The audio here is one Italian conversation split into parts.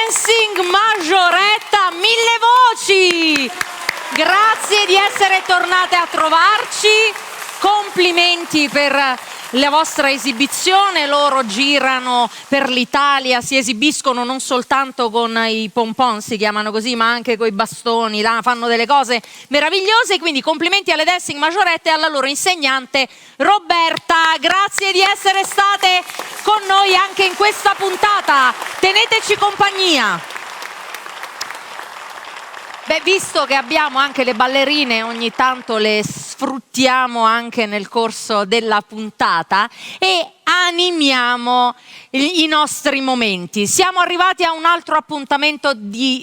Dancing Majoretta Mille Voci. Grazie di essere tornate a trovarci. Complimenti per la vostra esibizione, loro girano per l'Italia, si esibiscono non soltanto con i pompon, si chiamano così, ma anche con i bastoni, fanno delle cose meravigliose, quindi complimenti alle Dancing Majorette e alla loro insegnante Roberta. Grazie di essere state con noi anche in questa puntata, teneteci compagnia. Beh, visto che abbiamo anche le ballerine, ogni tanto le sfruttiamo anche nel corso della puntata e animiamo i nostri momenti. Siamo arrivati a un altro appuntamento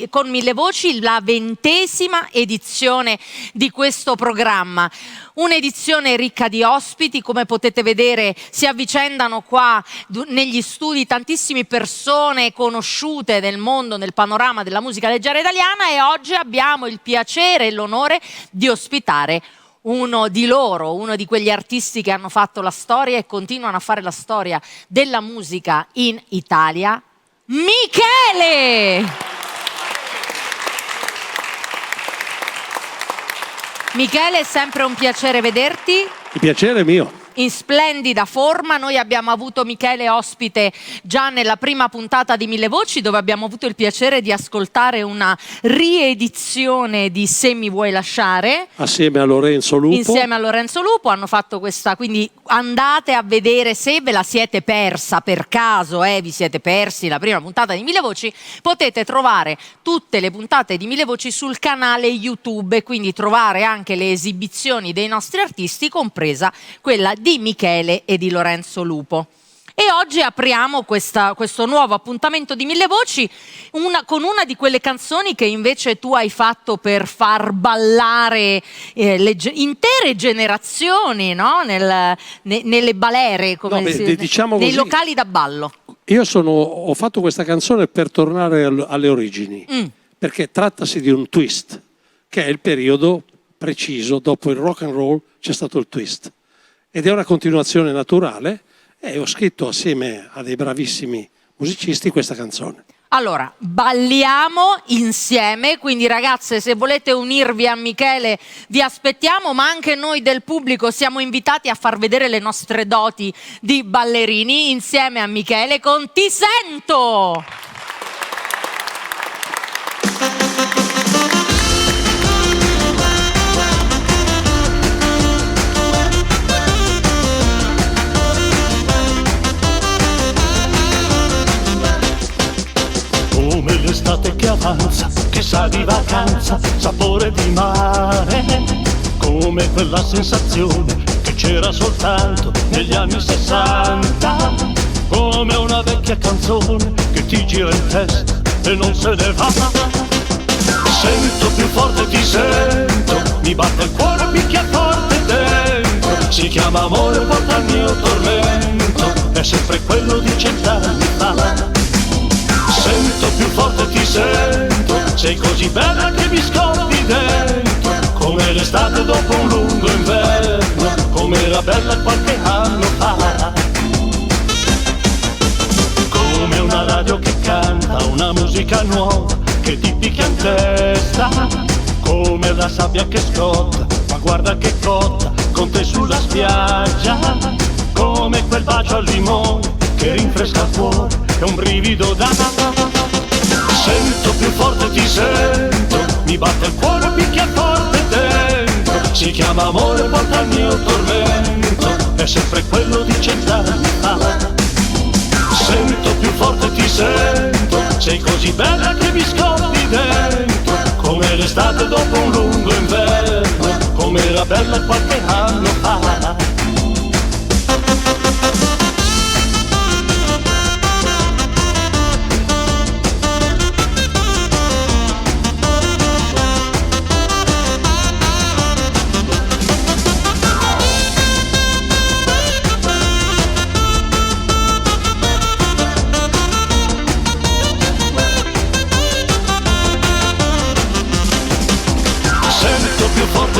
con Mille Voci, la 20ª edizione di questo programma. Un'edizione ricca di ospiti, come potete vedere si avvicendano qua negli studi tantissime persone conosciute nel mondo, nel panorama della musica leggera italiana, e oggi abbiamo il piacere e l'onore di ospitare uno di loro, uno di quegli artisti che hanno fatto la storia e continuano a fare la storia della musica in Italia, Michele! Michele, è sempre un piacere vederti. Il piacere è mio. In splendida forma. Noi abbiamo avuto Michele ospite già nella prima puntata di Mille Voci, dove abbiamo avuto il piacere di ascoltare una riedizione di Se mi vuoi lasciare assieme a Lorenzo Lupo. Insieme a Lorenzo Lupo hanno fatto questa, quindi andate a vedere, se ve la siete persa per caso, vi siete persi la prima puntata di Mille Voci, potete trovare tutte le puntate di Mille Voci sul canale YouTube e quindi trovare anche le esibizioni dei nostri artisti, compresa quella di Michele e di Lorenzo Lupo. E oggi apriamo questo nuovo appuntamento di Mille Voci con una di quelle canzoni che invece tu hai fatto per far ballare intere generazioni, no? Nelle balere, diciamo nei così, locali da ballo. Io ho fatto questa canzone per tornare alle origini, perché trattasi di un twist, che è il periodo preciso, dopo il rock and roll c'è stato il twist. Ed è una continuazione naturale e ho scritto assieme a dei bravissimi musicisti questa canzone. Allora, balliamo insieme, quindi ragazze, se volete unirvi a Michele vi aspettiamo, ma anche noi del pubblico siamo invitati a far vedere le nostre doti di ballerini insieme a Michele con Ti sento! Come l'estate che avanza, che sa di vacanza, sapore di mare, come quella sensazione che c'era soltanto negli anni 60, come una vecchia canzone che ti gira in testa e non se ne va. Sento più forte, ti sento, mi batte il cuore, picchia forte dentro, si chiama amore, porta il mio tormento, è sempre quello di 100 anni fa. Sento più forte, ti sento, sei così bella che mi scoppi dentro, come l'estate dopo un lungo inverno, come era bella qualche anno fa. Come una radio che canta una musica nuova che ti picchia in testa, come la sabbia che scotta, ma guarda che cotta, con te sulla spiaggia, come quel bacio al limone che rinfresca il cuore, è un brivido da. Sento più forte, ti sento, mi batte il cuore, picchia forte dentro, si chiama amore, porta il mio tormento, è sempre quello di 100 anni fa. Sento più forte, ti sento, sei così bella che mi scoppi dentro, come l'estate dopo un lungo inverno, come era bella qualche anno fa.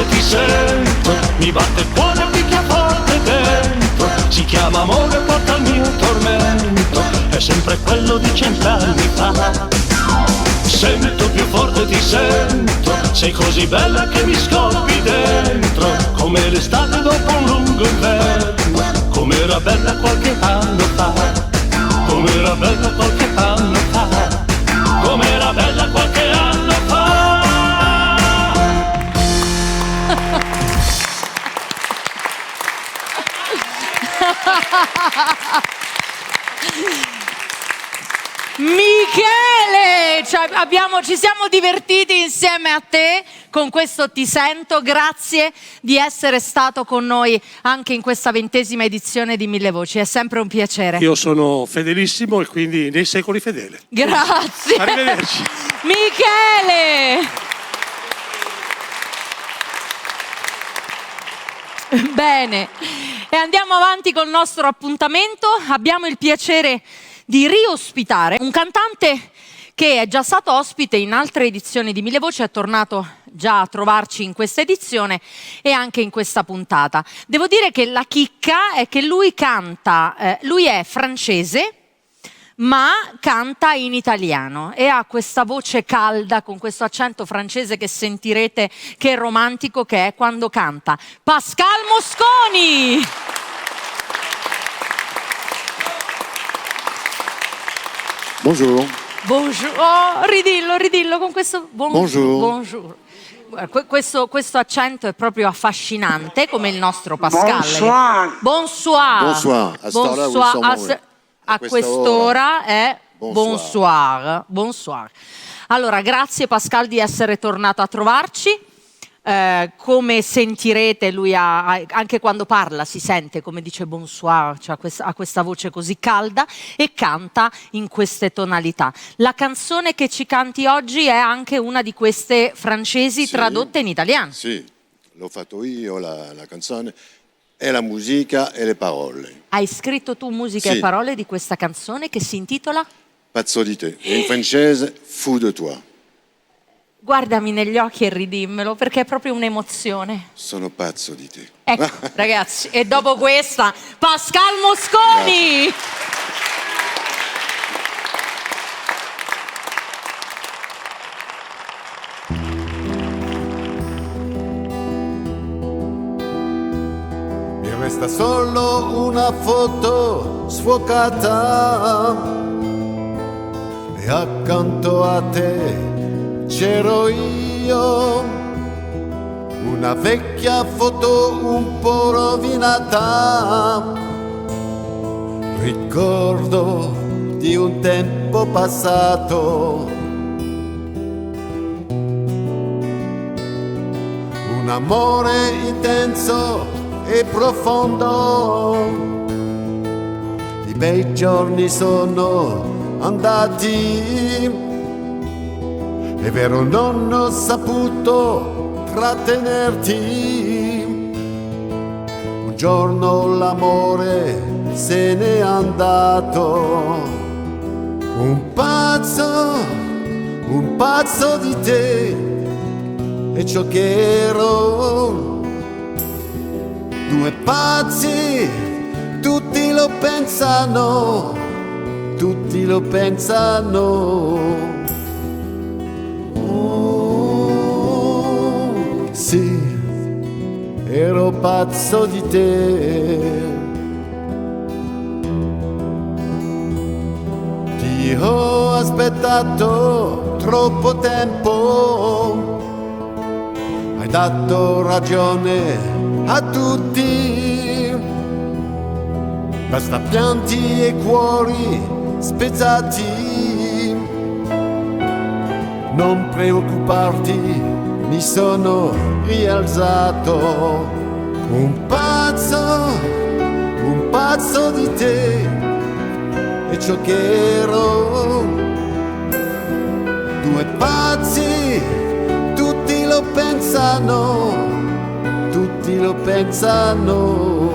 Ti sento, mi batte il cuore, picchia forte dentro, si chiama amore, porta il mio tormento, è sempre quello di 100 anni fa. sento, sei così bella che mi scoppi dentro, come l'estate dopo un lungo inverno, come era bella qualche anno fa, come era bella qualche anno fa, come era bella qualche anno fa. Michele, ci siamo divertiti insieme a te con questo Ti sento. Grazie di essere stato con noi anche in questa 20ª edizione di Mille Voci, è sempre un piacere. Io sono fedelissimo e quindi nei secoli fedele. Grazie. Arrivederci. Michele. Bene, e andiamo avanti col nostro appuntamento. Abbiamo il piacere di riospitare un cantante che è già stato ospite in altre edizioni di Mille Voci, è tornato già a trovarci in questa edizione e anche in questa puntata. Devo dire che la chicca è che lui canta, lui è francese, ma canta in italiano e ha questa voce calda con questo accento francese che sentirete che romantico che è quando canta. Pascal Mosconi! Bonjour. Bonjour. Oh, ridillo con questo Bonjour. Bonjour. Questo accento è proprio affascinante, come il nostro Pascal. Bonsoir. Bonsoir. Bonsoir. A st'ora Bonsoir. A quest'ora è bonsoir. Bonsoir. Allora, grazie Pascal di essere tornato a trovarci. Come sentirete, lui anche quando parla si sente, come dice bonsoir, cioè ha questa voce così calda e canta in queste tonalità. La canzone che ci canti oggi è anche una di queste francesi tradotte in italiano. Sì, l'ho fatto io, la canzone, e la musica e le parole. Hai scritto tu musica e parole di questa canzone che si intitola? Pazzo di te, in francese, fou de toi. Guardami negli occhi e ridimmelo, perché è proprio un'emozione. Sono pazzo di te. Ecco, ragazzi, e dopo questa, Pascal Mosconi! Mi resta solo una foto sfocata e accanto a te c'ero io, una vecchia foto un po' rovinata, ricordo di un tempo passato, un amore intenso e profondo, i bei giorni sono andati. È vero, non ho saputo trattenerti. Un giorno l'amore se n'è andato. Un pazzo di te è ciò che ero. Due pazzi, tutti lo pensano, tutti lo pensano. Sì, ero pazzo di te. Ti ho aspettato troppo tempo, hai dato ragione a tutti, basta pianti e cuori spezzati. Non preoccuparti, mi sono rialzato. Un pazzo di te è ciò che ero. Due pazzi, tutti lo pensano, tutti lo pensano.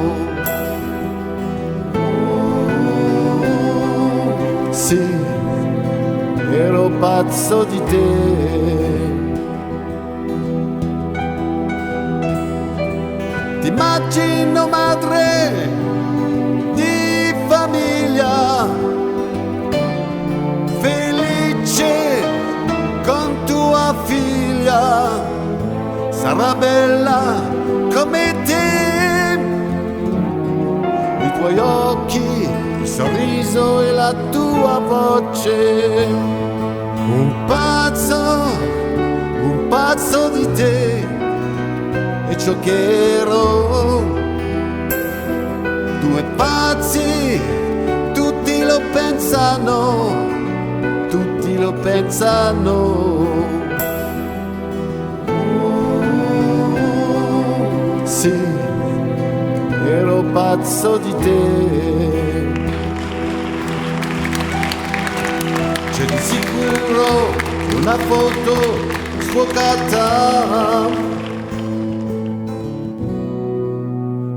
Sì, ero pazzo di te. Ti immagino madre di famiglia, felice con tua figlia. tuoi occhi, il sorriso e la tua voce. Un pazzo di te è ciò che ero. Due pazzi, tutti lo pensano, tutti lo pensano. Sì, ero pazzo di te. C'è di sicuro una foto sfocata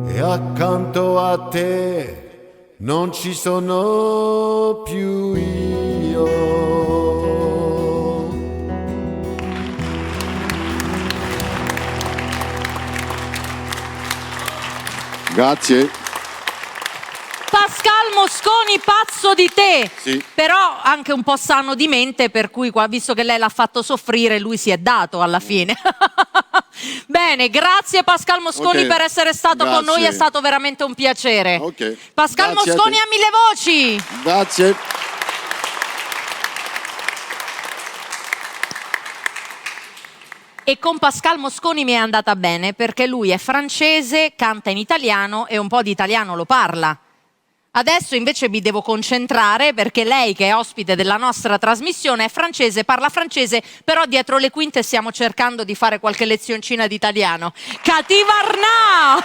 e accanto a te non ci sono più io. Grazie. Pascal Mosconi, pazzo di te. Sì. Però anche un po' sano di mente, per cui qua, visto che lei l'ha fatto soffrire, lui si è dato alla fine. Bene, grazie Pascal Mosconi per essere stato con noi, è stato veramente un piacere. Pascal Grazie Mosconi a mille voci. Grazie. E con Pascal Mosconi mi è andata bene perché lui è francese, canta in italiano e un po' di italiano lo parla. Adesso invece mi devo concentrare perché lei, che è ospite della nostra trasmissione, è francese, parla francese, però dietro le quinte stiamo cercando di fare qualche lezioncina di italiano. Cathy Varnà!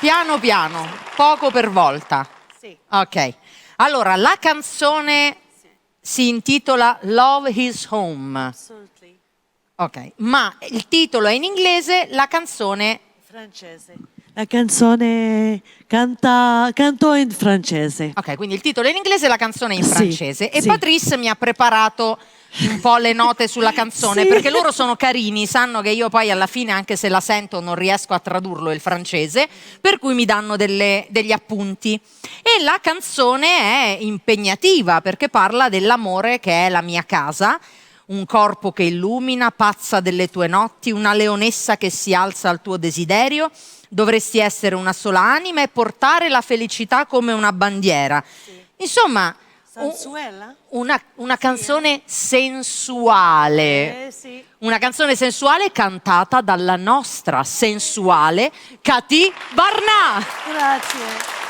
Piano piano, poco per volta. Sì. Ok. Allora, la canzone si intitola Love is Home. Absolutely. Ok, ma il titolo è in inglese, la canzone... Francese. La canzone canto in francese. Ok, quindi il titolo è in inglese, la canzone è in Sì, francese. E sì. Patrice mi ha preparato un po' le note sulla canzone, Sì. perché loro sono carini, sanno che io poi alla fine, anche se la sento, non riesco a tradurlo il francese, per cui mi danno degli appunti. E la canzone è impegnativa, perché parla dell'amore che è la mia casa, un corpo che illumina, pazza delle tue notti, una leonessa che si alza al tuo desiderio. Dovresti essere una sola anima e portare la felicità come una bandiera. Sì. Insomma, Sensuella? una canzone sensuale. Sì. Una canzone sensuale cantata dalla nostra sensuale Cathy Varnà. Grazie.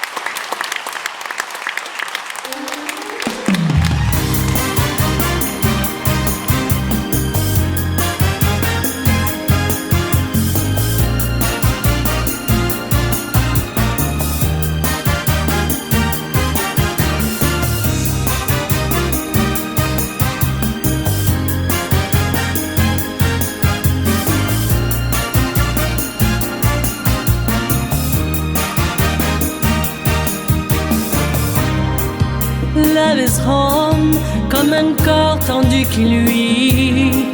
Love is home, comme un corps tendu qui lui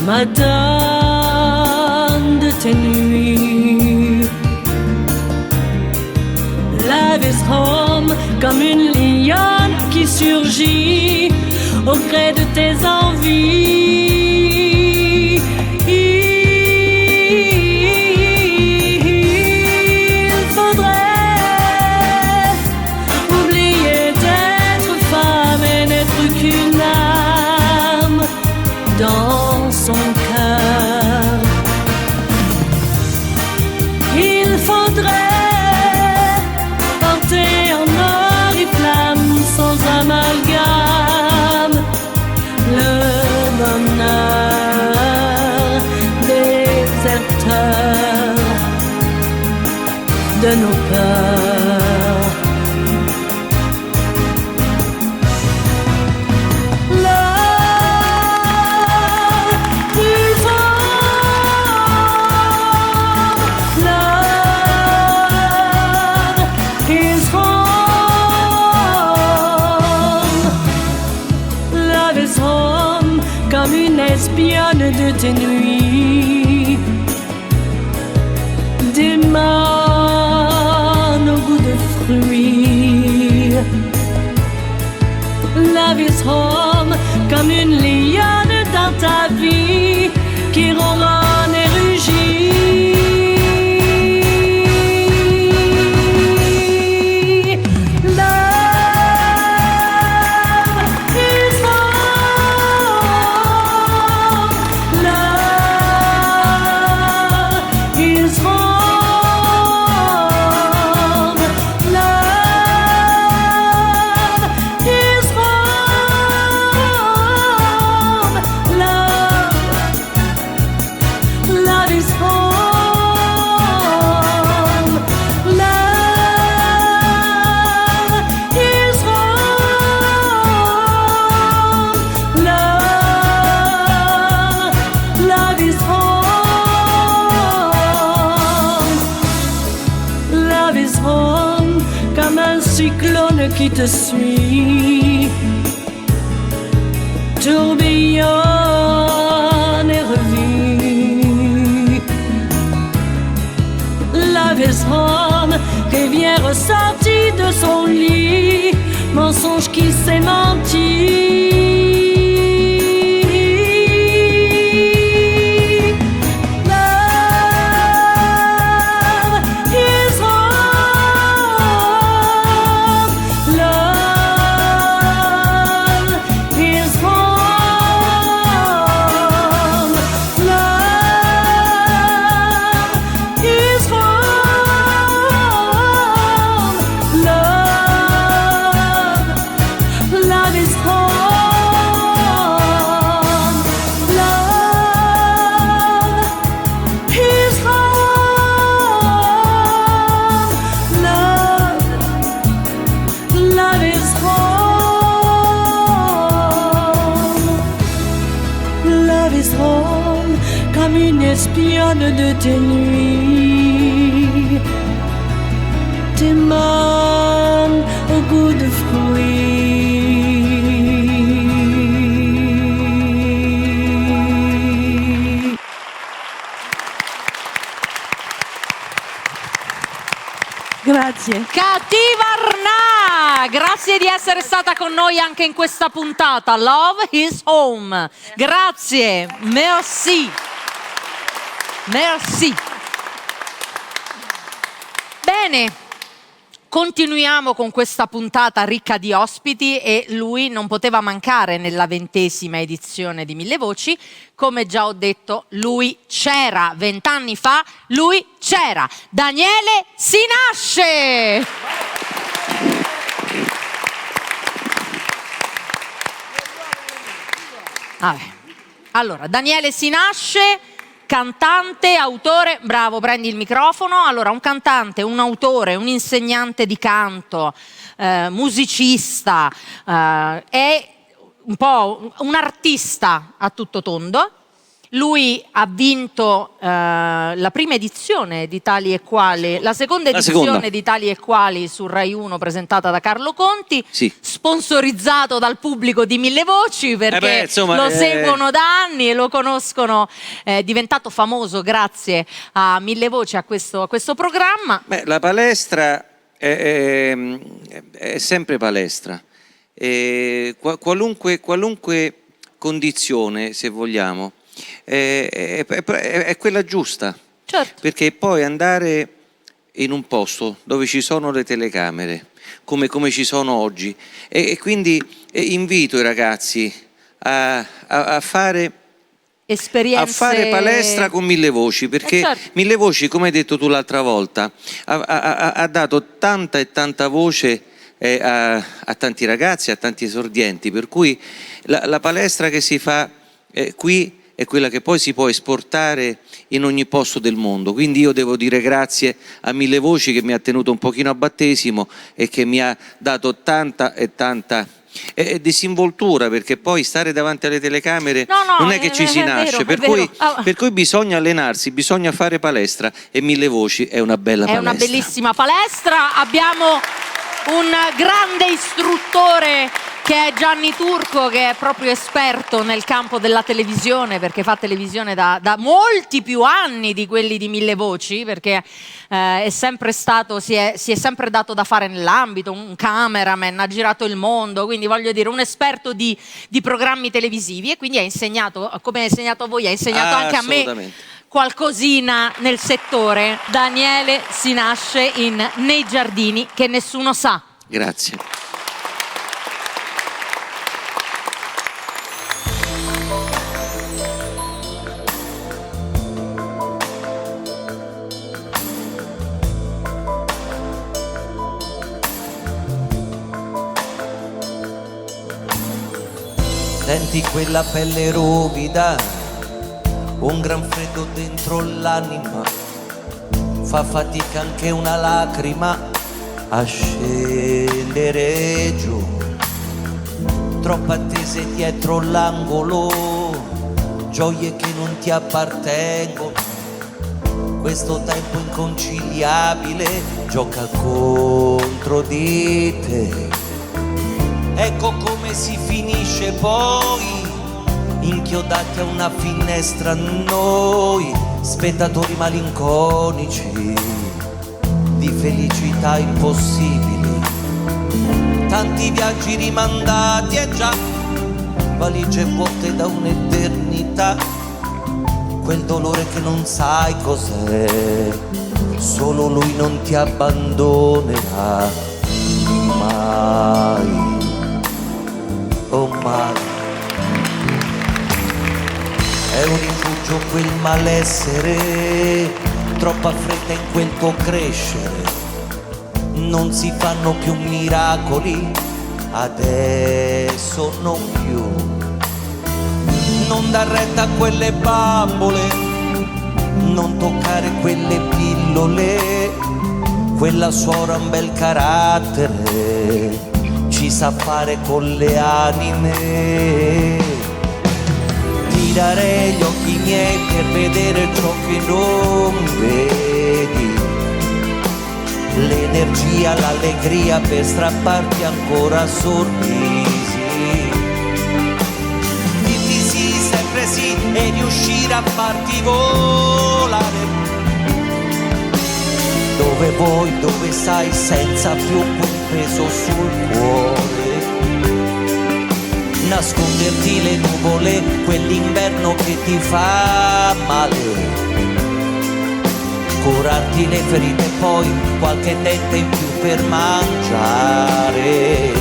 m'adonne de tes nuits. Love is home, comme une lionne qui surgit au gré de tes envies. Dans son cœur, il faudrait porter en oriflamme sans amalgame le bonheur déserteur de nos peurs. Espionne de tes nuits, démon au goût de fruits. Love is home, comme une lionne dans ta vie qui rompt cyclone qui te suit, tourbillonne et revit. Love is home, revient ressorti de son lit, mensonge qui s'est menti. Espionne de tes nuits, tes mains au goût de fruits. Grazie. Cattiva Arnà, grazie di essere stata con noi anche in questa puntata. Love is home. Grazie, merci. Merci. Bene, continuiamo con questa puntata ricca di ospiti e lui non poteva mancare nella 20ª edizione di Mille Voci. Come già ho detto, lui c'era 20 anni fa, lui c'era. Daniele Sinasce! Vabbè. Allora, Daniele Sinasce, cantante, autore, bravo, prendi il microfono. Allora, un cantante, un autore, un insegnante di canto, musicista, è un po' un artista a tutto tondo. Lui ha vinto la prima edizione di Tali e Quali, la seconda edizione di Tali e Quali su Rai 1 presentata da Carlo Conti, sì. Sponsorizzato dal pubblico di Mille Voci perché insomma, lo seguono da anni e lo conoscono, è diventato famoso grazie a Mille Voci, a questo programma. Beh, la palestra è sempre palestra, qualunque condizione, se vogliamo, è quella giusta, Certo. perché poi andare in un posto dove ci sono le telecamere come ci sono oggi e quindi invito i ragazzi a fare Esperienze... a fare palestra con Mille Voci, perché certo. Mille Voci, come hai detto tu l'altra volta, ha dato tanta e tanta voce a tanti ragazzi, a tanti esordienti, per cui la palestra che si fa qui è quella che poi si può esportare in ogni posto del mondo. Quindi io devo dire grazie a Mille Voci che mi ha tenuto un pochino a battesimo e che mi ha dato tanta e tanta disinvoltura, perché poi stare davanti alle telecamere non è che ci si nasce, per cui bisogna allenarsi, bisogna fare palestra e Mille Voci è una bella palestra. È una bellissima palestra. Abbiamo un grande istruttore che è Gianni Turco, che è proprio esperto nel campo della televisione, perché fa televisione da molti più anni di quelli di Mille Voci, perché è sempre stato, si è sempre dato da fare nell'ambito, un cameraman, ha girato il mondo, quindi voglio dire un esperto di programmi televisivi, e quindi ha insegnato, come ha insegnato a voi, ha insegnato anche a me qualcosina nel settore. Daniele Sinasce in Nei giardini che nessuno sa. Grazie. Senti quella pelle ruvida, un gran freddo dentro l'anima, fa fatica anche una lacrima a scendere giù, troppe attese dietro l'angolo, gioie che non ti appartengono, questo tempo inconciliabile gioca contro di te. Ecco come si finisce poi, inchiodati a una finestra noi, spettatori malinconici di felicità impossibili. Tanti viaggi rimandati e già valigie vuote da un'eternità. Quel dolore che non sai cos'è, solo lui non ti abbandonerà mai. Oh mai. È un rifugio quel malessere, troppa fretta in quel tuo crescere. Non si fanno più miracoli, adesso non più. Non dar retta a quelle bambole, non toccare quelle pillole. Quella suora ha un bel carattere, ci sa fare con le anime. Tirare gli occhi miei per vedere ciò che non vedi, l'energia, l'allegria per strapparti ancora sorrisi. Dirti sì, sempre sì e riuscire a farti volare dove vuoi, dove sai, senza più quel peso sul cuore. Nasconderti le nuvole, quell'inverno che ti fa male, curarti le ferite e poi qualche dente in più per mangiare.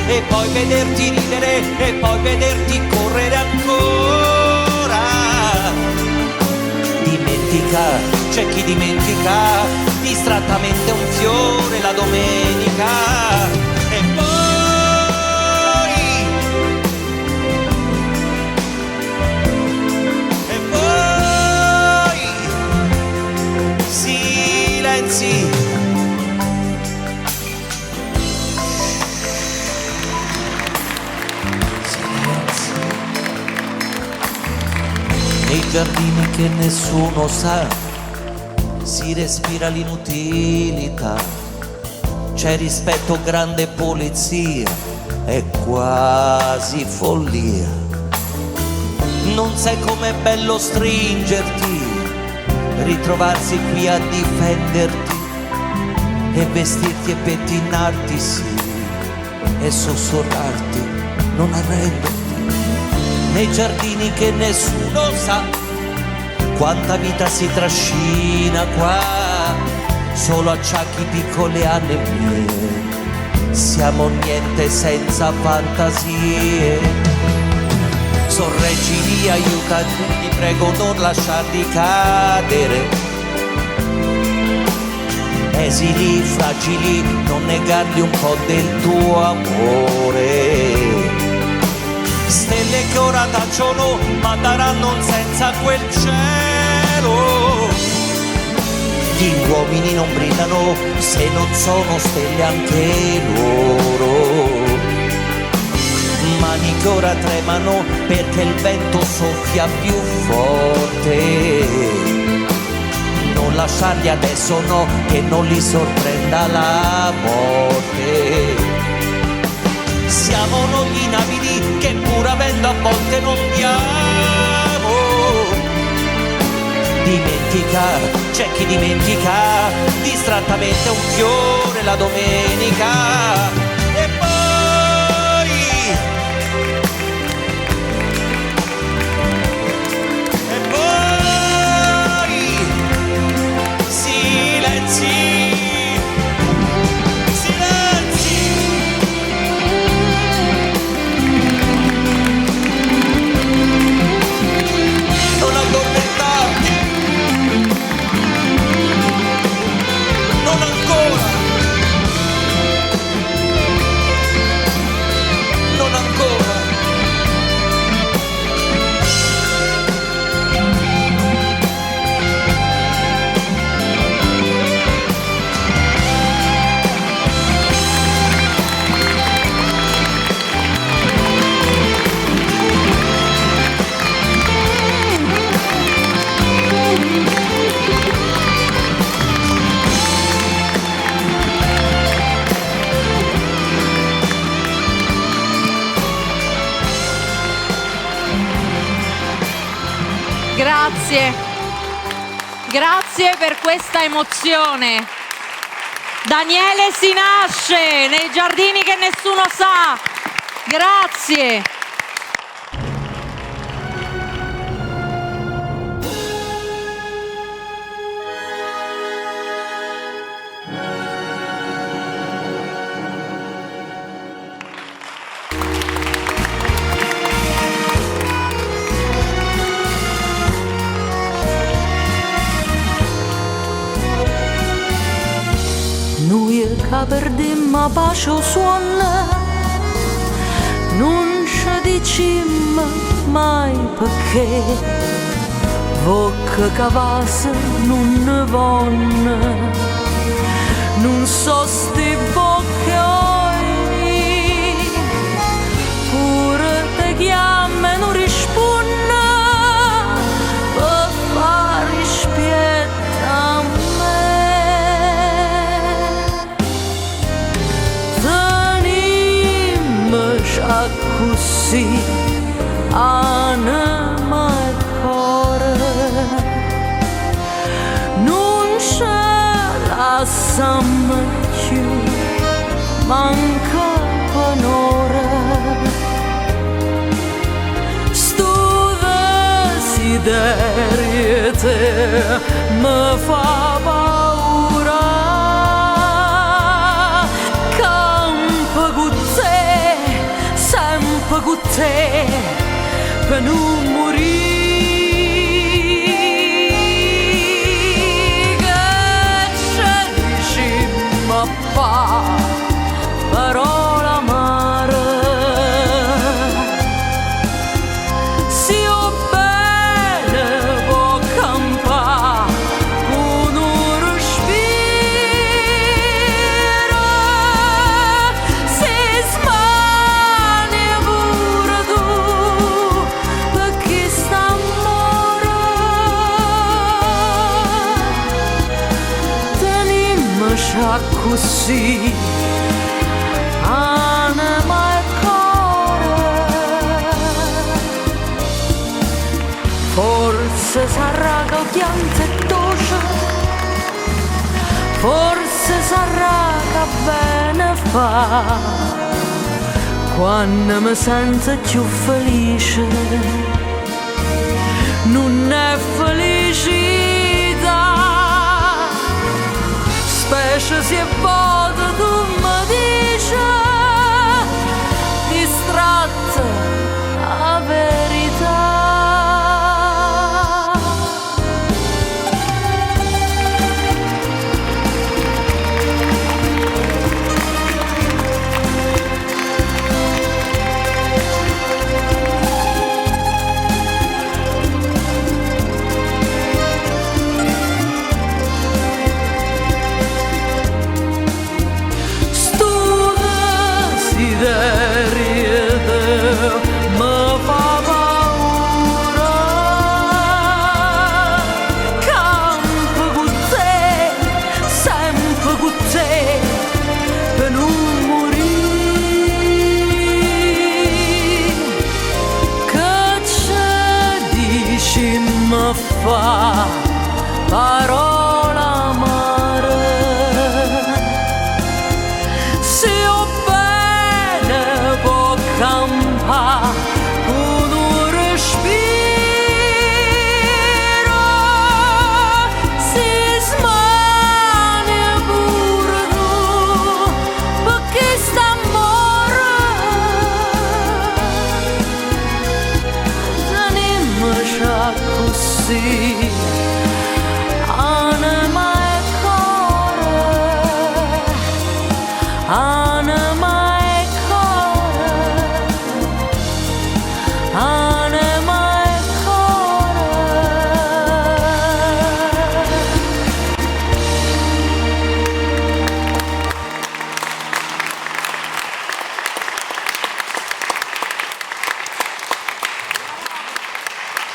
E poi vederti ridere e poi vederti correre ancora. Dimentica, c'è chi dimentica distrattamente un fiore la domenica. Silenzi. Nei giardini che nessuno sa si respira l'inutilità, c'è rispetto, grande polizia, è quasi follia. Non sai com'è bello stringerti, ritrovarsi qui a difenderti e vestirti e pettinarti, sì, e sussurrarti, non arrenderti. Nei giardini che nessuno sa quanta vita si trascina qua, solo acciacchi, piccole anemie, siamo niente senza fantasie. Sorreggili, aiutati, ti prego non lasciarli cadere. Esili, fragili, non negargli un po' del tuo amore. Stelle che ora tacciono, ma daranno un senso a quel cielo. Gli uomini non brillano se non sono stelle anche loro. Mani che ora tremano perché il vento soffia più forte. Non lasciarli adesso, no, che non li sorprenda la morte. Siamo noi gli inabili che pur avendo a volte non diamo. Dimentica, c'è chi dimentica distrattamente un fiore la domenica. Grazie. Grazie per questa emozione. Daniele Si nasce nei giardini che nessuno sa. Grazie. Noi che perdemmo pace o suono, non ci diciamo mai perché, vocca cavase non ne vanno, non so sti bocche oi, pure te chiama e non risponde, per fare spietta a me. Così anima e cuore non ce lasciamo più, manca un'ora. Sto desiderio te mi fa paura, campo con te, sempre con te, per non morire. Che c'è dici ma fa parola amara, se io bene può campare con un respiro, se smani pure tu, perché sta amore tenimmoci così, anima e cuore. Forse sarà che ho pianto e dolce, forse sarà che bene fa, quando mi sento più felice, non è felicità, specie se volta tu mi dici distratta la verità. Sto desiderio mi fa paura, campo con te, sempre con te, per non morire. Che c'è dici mi fa parola amara, se io bene può campare con un respiro, si smani pure tu, perché sta amore tenimmoci così, anima e cuore, anima e cuore, anima e cuore.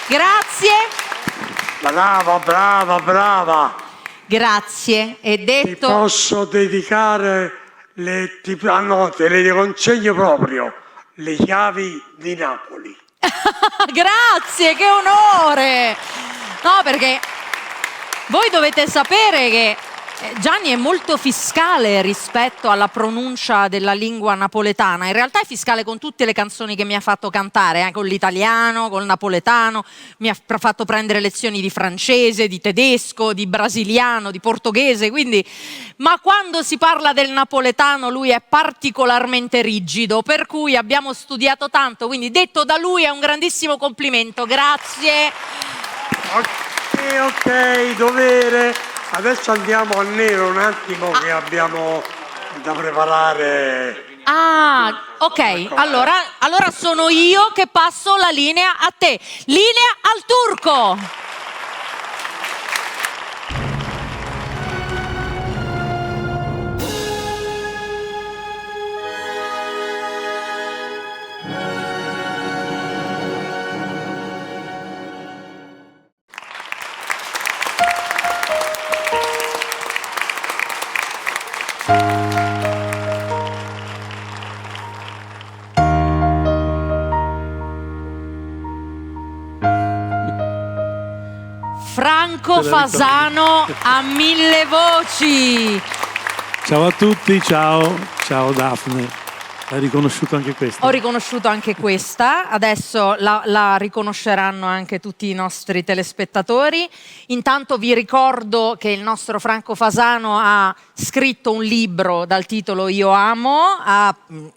Grazie. Brava, brava, brava. Grazie. È Ti detto. posso dedicare no, te le consegno proprio le chiavi di Napoli. Grazie, che onore. No, perché voi dovete sapere che Gianni è molto fiscale rispetto alla pronuncia della lingua napoletana. In realtà è fiscale con tutte le canzoni che mi ha fatto cantare, con l'italiano, col napoletano, mi ha fatto prendere lezioni di francese, di tedesco, di brasiliano, di portoghese, quindi... Ma quando si parla del napoletano lui è particolarmente rigido, per cui abbiamo studiato tanto, quindi detto da lui è un grandissimo complimento, grazie. Ok, dovere. Adesso andiamo a nero un attimo che abbiamo da preparare. Ah, ok, allora sono io che passo la linea a te. Linea al turco. Franco Fasano a 1000 voci. Ciao a tutti, ciao Daphne. Hai riconosciuto anche questa? Ho riconosciuto anche questa, adesso la riconosceranno anche tutti i nostri telespettatori. Intanto vi ricordo che il nostro Franco Fasano ha scritto un libro dal titolo Io Amo,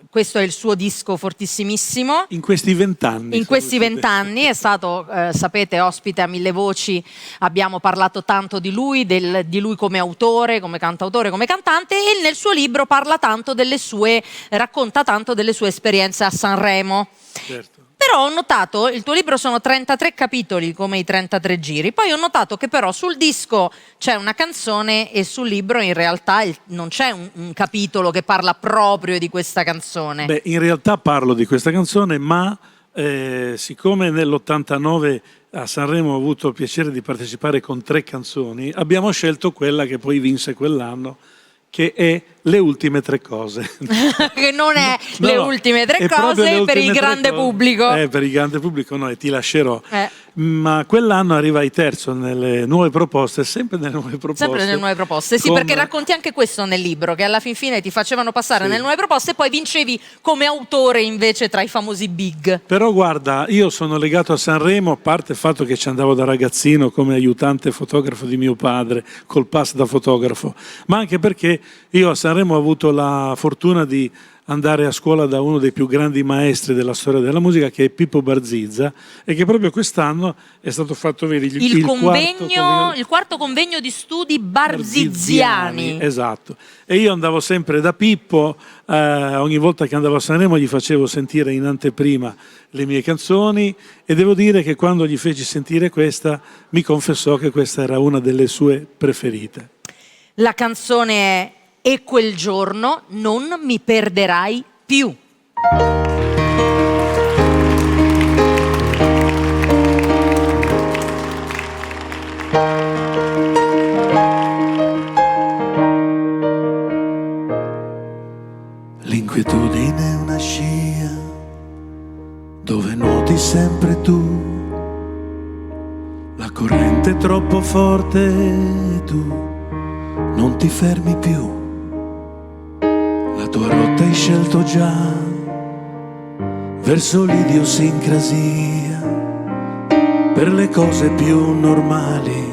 questo è il suo disco fortissimissimo. In questi 20 anni. In questi 20 anni è stato, sapete, ospite a 1000 voci, abbiamo parlato tanto di lui, di lui come autore, come cantautore, come cantante, e nel suo libro parla tanto delle sue, racconta tanto delle sue esperienze a Sanremo. Certo. Però ho notato, il tuo libro sono 33 capitoli come i 33 giri, poi ho notato che però sul disco c'è una canzone e sul libro in realtà non c'è un capitolo che parla proprio di questa canzone. Beh, in realtà parlo di questa canzone, ma siccome nell'89 a Sanremo ho avuto il piacere di partecipare con 3 canzoni, abbiamo scelto quella che poi vinse quell'anno, che è Le ultime 3 cose. Che non è Le ultime 3 cose per il grande pubblico. Per il grande pubblico no, e ti lascerò. Ma quell'anno arrivai terzo nelle nuove proposte, sempre nelle nuove proposte. Sempre nelle nuove proposte, sì, perché racconti anche questo nel libro, che alla fin fine ti facevano passare nelle nuove proposte e poi vincevi come autore invece tra i famosi big. Però guarda, io sono legato a Sanremo, a parte il fatto che ci andavo da ragazzino come aiutante fotografo di mio padre, col pass da fotografo, ma anche perché io a Sanremo ho avuto la fortuna di andare a scuola da uno dei più grandi maestri della storia della musica, che è Pippo Barzizza, e che proprio quest'anno è stato fatto vedere il quarto convegno di studi barziziani. Esatto. E io andavo sempre da Pippo, ogni volta che andavo a Sanremo gli facevo sentire in anteprima le mie canzoni, e devo dire che quando gli feci sentire questa mi confessò che questa era una delle sue preferite. La canzone è E quel giorno non mi perderai più. L'inquietudine è una scia dove nuoti sempre tu, la corrente è troppo forte e tu non ti fermi più. La tua rotta hai scelto già verso l'idiosincrasia, per le cose più normali,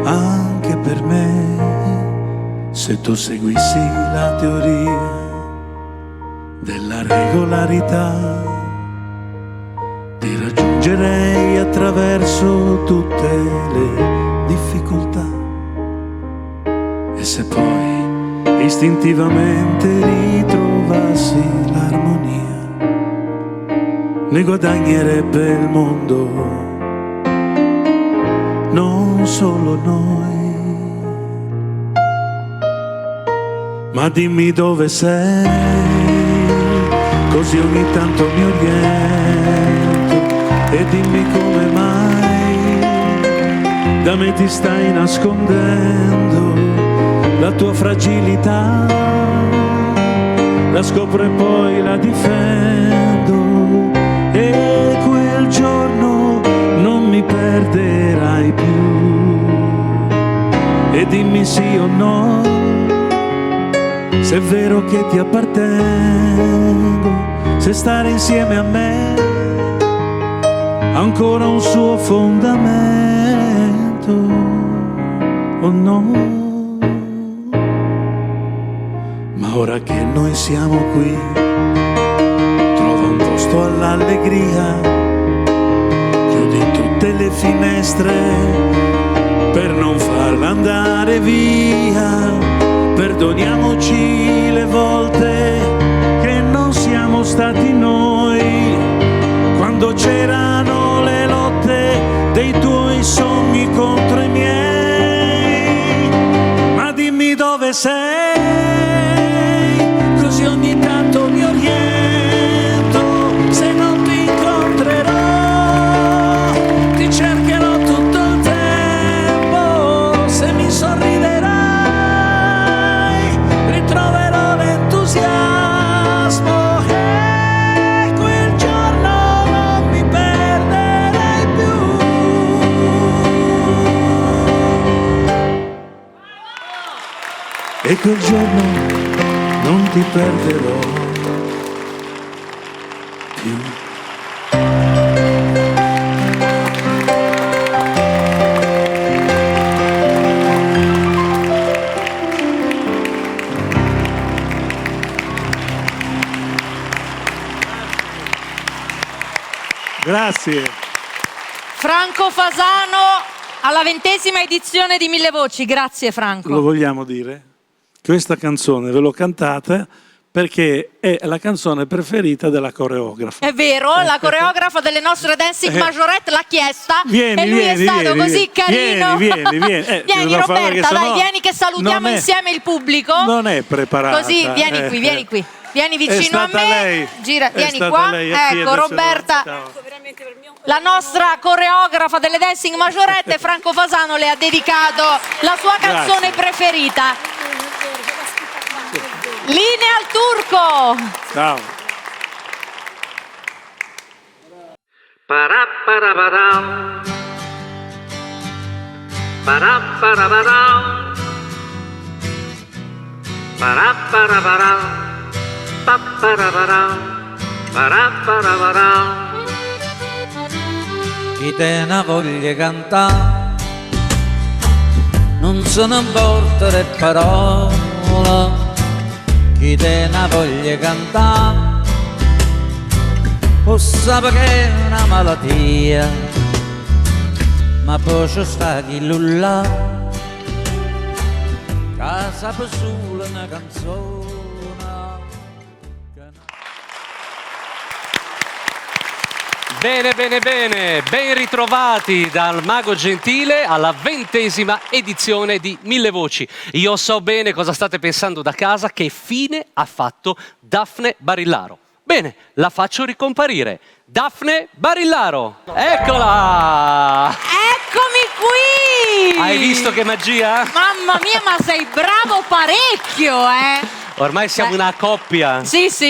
anche per me. Se tu seguissi la teoria della regolarità, ti raggiungerei attraverso tutte le difficoltà. E se poi istintivamente ritrovassi l'armonia, ne guadagnerebbe il mondo, non solo noi. Ma dimmi dove sei, così ogni tanto mi oriento, e dimmi come mai da me ti stai nascondendo la tua fragilità. La scopro e poi la difendo, e quel giorno non mi perdo e dimmi sì o no, se è vero che ti appartengo, se stare insieme a me ha ancora un suo fondamento o no. Ma ora che noi siamo qui, trova un posto all'allegria, chiudi tutte le finestre per non farla andare via. Perdoniamoci le volte che non siamo stati noi, quando c'erano le lotte dei tuoi sogni contro i miei. Ma dimmi dove sei, così ogni tanto mi oriento. Se non ti incontrerò, ti cercherò tutto il tempo. Se mi sorriderai, ritroverò l'entusiasmo e quel giorno non mi perderai più. E quel giorno non ti perderò più. Grazie. Franco Fasano alla 20ª edizione di Mille Voci. Grazie Franco. Lo vogliamo dire? Questa canzone ve l'ho cantata perché è la canzone preferita della coreografa. È vero, la coreografa delle nostre Dancing Majorette l'ha chiesta Vieni, e lui vieni, è stato vieni, così carino. Vieni. Vieni Roberta, dai, vieni che salutiamo insieme il pubblico. Non è preparata. Così, vieni qui. Vieni vicino a me. Lei. Gira, È vieni stata qua. lei a Ecco, chiederselo. Roberta. Ciao. La nostra coreografa delle Dancing Majorette, Franco Fasano, le ha dedicato la sua canzone preferita. Linea al turco. Ciao. Parapparapara. Parapparapara. Parapparapara. Papparapara. Parapparapara. Chi te ne voglia cantare non se ne importa le parole. Chi te ne voglia cantare o sa che è una malattia, ma poi c'è sta chi lulla che sa per solo una canzone. Bene, ben ritrovati dal Mago Gentile alla 20ª edizione di Mille Voci. Io so bene cosa state pensando da casa, che fine ha fatto Daphne Barillaro. Bene, la faccio ricomparire. Daphne Barillaro, eccola! Eccomi qui! Hai visto che magia? Mamma mia, ma sei bravo parecchio, Ormai siamo una coppia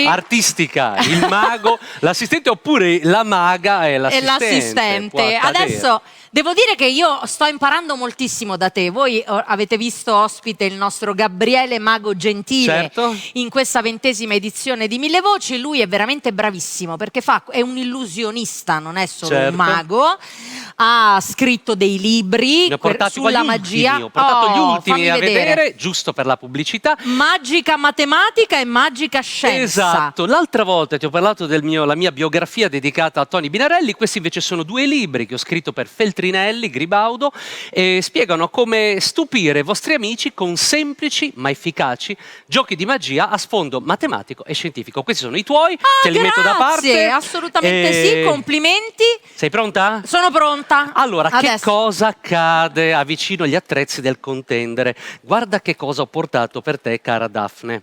artistica, il mago, l'assistente oppure la maga e l'assistente. Adesso devo dire che io sto imparando moltissimo da te. Voi avete visto ospite il nostro Gabriele Mago Gentile in questa 20ª edizione di Mille Voci. Lui è veramente bravissimo perché è un illusionista, non è solo un mago. Ha scritto dei libri sulla magia. Ho portato gli ultimi a vedere, giusto per la pubblicità. Magica matematica e magica scienza. Esatto, l'altra volta ti ho parlato la mia biografia dedicata a Tony Binarelli. Questi invece sono 2 libri che ho scritto per Feltrinelli, Gribaudo, e spiegano come stupire i vostri amici con semplici ma efficaci giochi di magia a sfondo matematico e scientifico. Questi sono i tuoi, te li metto da parte. Assolutamente sì, complimenti. Sei pronta? Sono pronta. Allora, che cosa accade avvicino agli attrezzi del contendere? Guarda che cosa ho portato per te, cara Daphne.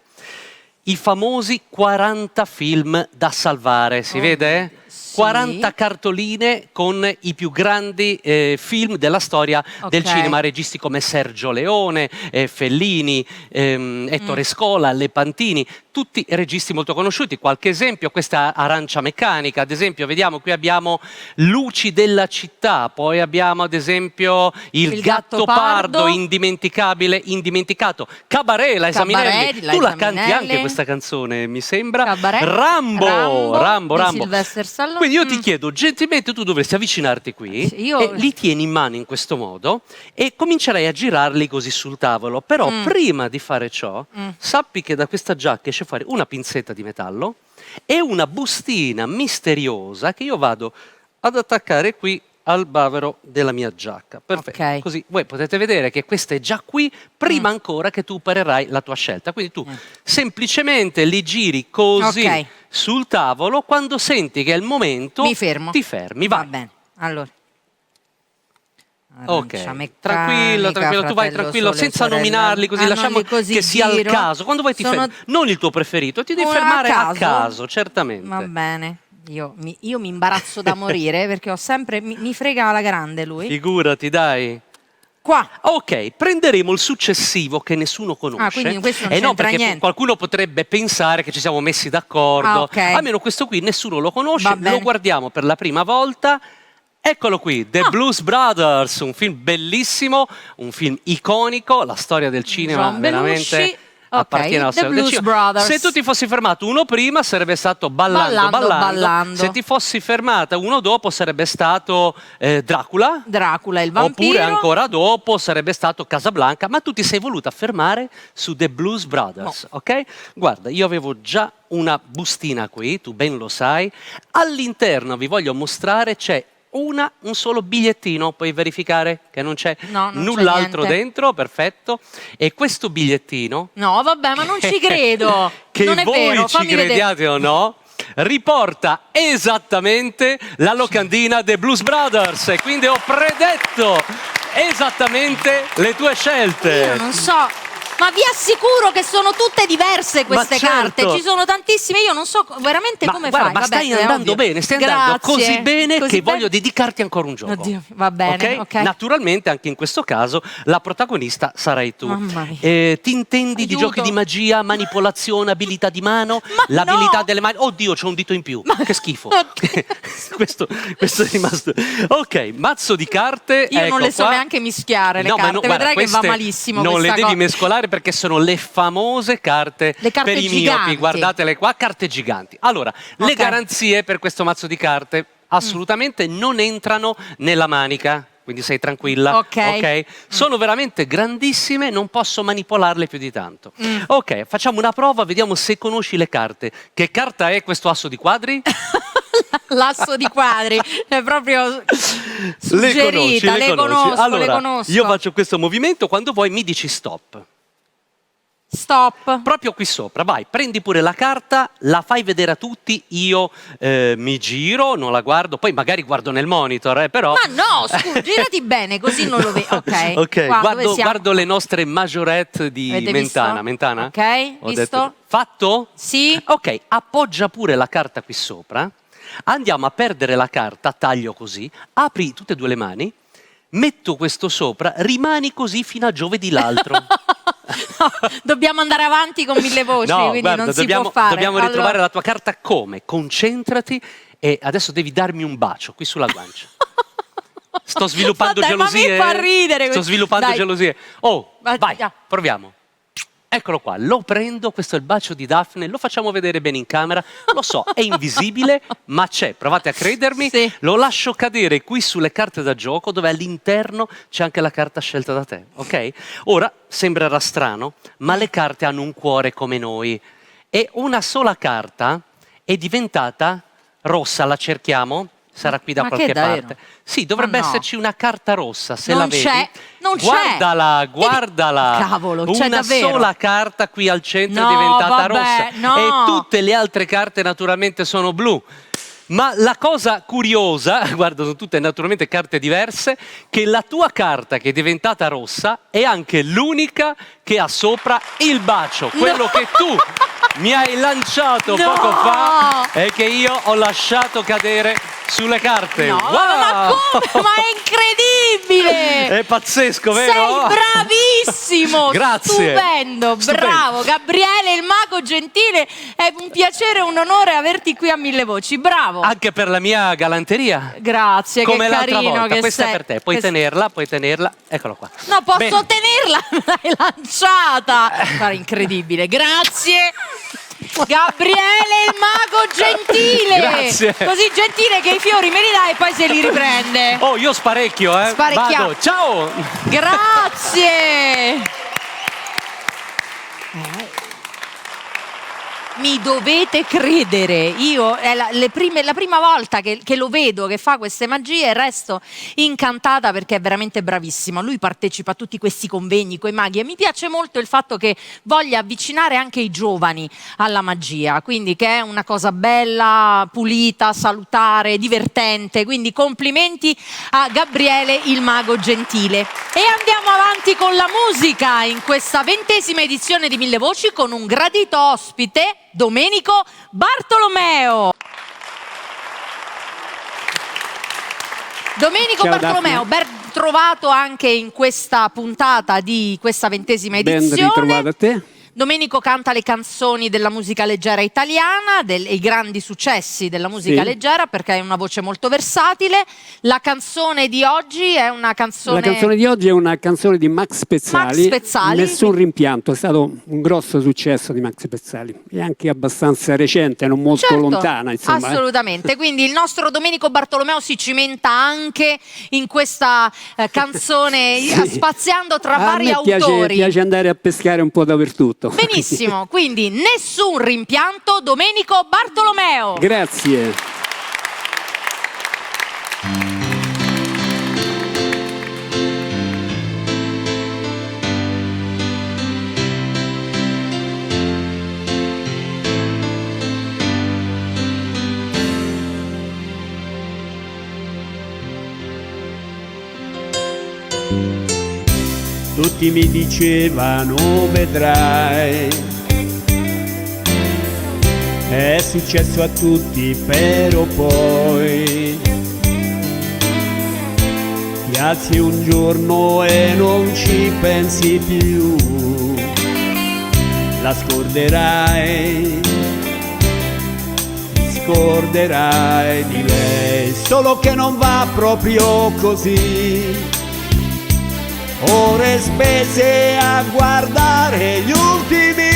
I famosi 40 film da salvare, si vede? 40 cartoline con i più grandi film della storia del cinema, registi come Sergio Leone, Fellini, Ettore Scola, Lepantini, tutti registi molto conosciuti. Qualche esempio, questa Arancia Meccanica, ad esempio, vediamo qui abbiamo Luci della città, poi abbiamo ad esempio Il gatto pardo, indimenticabile, indimenticato, Cabaret, la Esaminelli. Tu la canti anche questa canzone, mi sembra. Cabaret, Rambo. di Sylvester Stallone. Quindi io ti chiedo, gentilmente tu dovresti avvicinarti qui e li tieni in mano in questo modo e comincerai a girarli così sul tavolo. Però prima di fare ciò, sappi che da questa giacca esce fuori una pinzetta di metallo e una bustina misteriosa che io vado ad attaccare qui al bavero della mia giacca. Perfetto. Ok. Così voi potete vedere che questa è già qui prima ancora che tu opererai la tua scelta. Quindi tu semplicemente li giri così sul tavolo, quando senti che è il momento mi fermo. ti fermi. Vai. Va bene. Allora. Ok, tranquillo, tu vai tranquillo, senza nominarli, così lasciamo che sia il caso. Quando vuoi ti fermi, non il tuo preferito, ti devi fermare a caso, certamente. Va bene. Io mi imbarazzo da morire perché ho sempre mi frega alla grande lui. Figurati, dai. Qua. Ok, prenderemo il successivo che nessuno conosce. Quindi questo non no, c'entra perché niente. qualcuno potrebbe pensare che ci siamo messi d'accordo. Almeno questo qui nessuno lo conosce, lo guardiamo per la prima volta. Eccolo qui, The Blues Brothers, un film bellissimo, un film iconico, la storia del cinema veramente appartiene alla storia del cinema. Brothers. Se tu ti fossi fermato uno prima sarebbe stato Ballando. Se ti fossi fermata uno dopo sarebbe stato Dracula, il vampiro. Oppure ancora dopo sarebbe stato Casablanca, ma tu ti sei voluta fermare su The Blues Brothers, ok? Guarda, io avevo già una bustina qui, tu ben lo sai, all'interno vi voglio mostrare c'è un solo bigliettino, puoi verificare che non c'è null'altro dentro, perfetto. E questo bigliettino... No, vabbè, ma non ci credo. Che non è voi vero, ci crediate o no, riporta esattamente la locandina dei Blues Brothers. E quindi ho predetto esattamente le tue scelte. Io non so... Ma vi assicuro che sono tutte diverse queste carte, ci sono tantissime, io non so veramente come fai. Ma stai andando bene, stai andando così bene che voglio dedicarti ancora un gioco. Oddio, va bene, ok. Naturalmente anche in questo caso la protagonista sarai tu. Mamma mia. Ti intendi di giochi di magia, manipolazione, abilità di mano, l'abilità delle mani? Oddio, c'ho un dito in più, che schifo. questo è rimasto. Ok, mazzo di carte. Io non le so neanche mischiare le carte, vedrai che va malissimo. Non le devi mescolare perché sono le famose carte per i miopi, guardatele qua, carte giganti. Allora, le garanzie per questo mazzo di carte assolutamente non entrano nella manica, quindi sei tranquilla, ok? Sono veramente grandissime, non posso manipolarle più di tanto. Ok, facciamo una prova, vediamo se conosci le carte. Che carta è questo asso di quadri? L'asso di quadri, è proprio suggerita, le conosco. Allora, io faccio questo movimento, quando vuoi mi dici stop. Stop. Proprio qui sopra, vai, prendi pure la carta, la fai vedere a tutti, io mi giro, non la guardo, poi magari guardo nel monitor, però... Ma no, scusa, girati bene, così non lo vedo. Ok, guardo le nostre majorette di Mentana. Ok, visto? Fatto? Sì. Ok, appoggia pure la carta qui sopra, andiamo a perdere la carta, taglio così, apri tutte e due le mani, metto questo sopra, rimani così fino a giovedì l'altro. No, dobbiamo andare avanti con 1000 voci, quindi guarda, non si può fare. Dobbiamo ritrovare la tua carta come? Concentrati e adesso devi darmi un bacio qui sulla guancia. Sto sviluppando gelosie. Ma mi fa ridere. Sto sviluppando gelosie. Oh, vai, proviamo. Eccolo qua, lo prendo, questo è il bacio di Daphne, lo facciamo vedere bene in camera, lo so, è invisibile, ma c'è, provate a credermi, lo lascio cadere qui sulle carte da gioco, dove all'interno c'è anche la carta scelta da te, ok? Ora, sembrerà strano, ma le carte hanno un cuore come noi, e una sola carta è diventata rossa, la cerchiamo? Sarà qui da qualche parte. Sì, dovrebbe esserci una carta rossa, se la vedi. Non c'è. Guardala. Cavolo, c'è una davvero. sola carta qui al centro è diventata rossa. E tutte le altre carte naturalmente sono blu. Ma la cosa curiosa, guarda, sono tutte naturalmente carte diverse, che la tua carta che è diventata rossa è anche l'unica che ha sopra il bacio. Quello che tu mi hai lanciato poco fa e che io ho lasciato cadere sulle carte. No, wow. ma come? Ma è incredibile! È pazzesco, vero? Sei bravissimo! Grazie. Stupendo, bravo! Gabriele, il mago gentile, è un piacere e un onore averti qui a Mille Voci, bravo! Anche per la mia galanteria. Grazie, come che l'altra carino volta. che Questa sei. è per te, puoi tenerla, eccola qua. No, posso Bene. tenerla, me l'hai lanciata! Guarda, incredibile, grazie! Gabriele il mago gentile! Grazie. Così gentile che i fiori me li dai e poi se li riprende. Oh, io sparecchio, Sparecchiamo. Vado, ciao! Grazie! Mi dovete credere, io è la prima volta che lo vedo che fa queste magie e resto incantata perché è veramente bravissimo. Lui partecipa a tutti questi convegni coi maghi e mi piace molto il fatto che voglia avvicinare anche i giovani alla magia, quindi che è una cosa bella, pulita, salutare, divertente, quindi complimenti a Gabriele il mago gentile. E andiamo avanti con la musica in questa 20ª edizione di Mille Voci con un gradito ospite, Domenico Bartolomeo. Domenico Ciao, Bartolomeo, ben trovato anche in questa puntata di questa 20ª edizione. Ben ritrovato a te. Domenico canta le canzoni della musica leggera italiana, i grandi successi della musica leggera, perché è una voce molto versatile. La canzone di oggi è una canzone... La canzone di oggi è una canzone di Max Pezzali. Max Pezzali. Nessun rimpianto, è stato un grosso successo di Max Pezzali. E anche abbastanza recente, non molto Certo, lontana, insomma. Assolutamente, quindi il nostro Domenico Bartolomeo si cimenta anche in questa canzone, spaziando tra vari autori. Piace andare a pescare un po' dappertutto. Benissimo, quindi nessun rimpianto, Domenico Bartolomeo. Grazie. Tutti mi dicevano vedrai, è successo a tutti, però poi ti alzi un giorno e non ci pensi più, la scorderai, ti scorderai di lei, solo che non va proprio così. Ore spese a guardare gli ultimi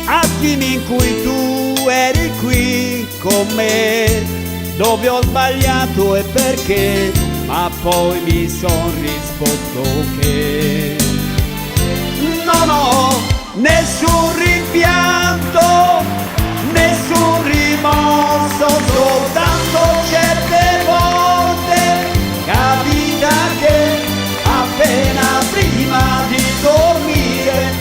attimi in cui tu eri qui con me, dove ho sbagliato e perché, ma poi mi son risposto che non ho nessun rimpianto, nessun rimorso, soltanto certe volte capita che appena prima di dormire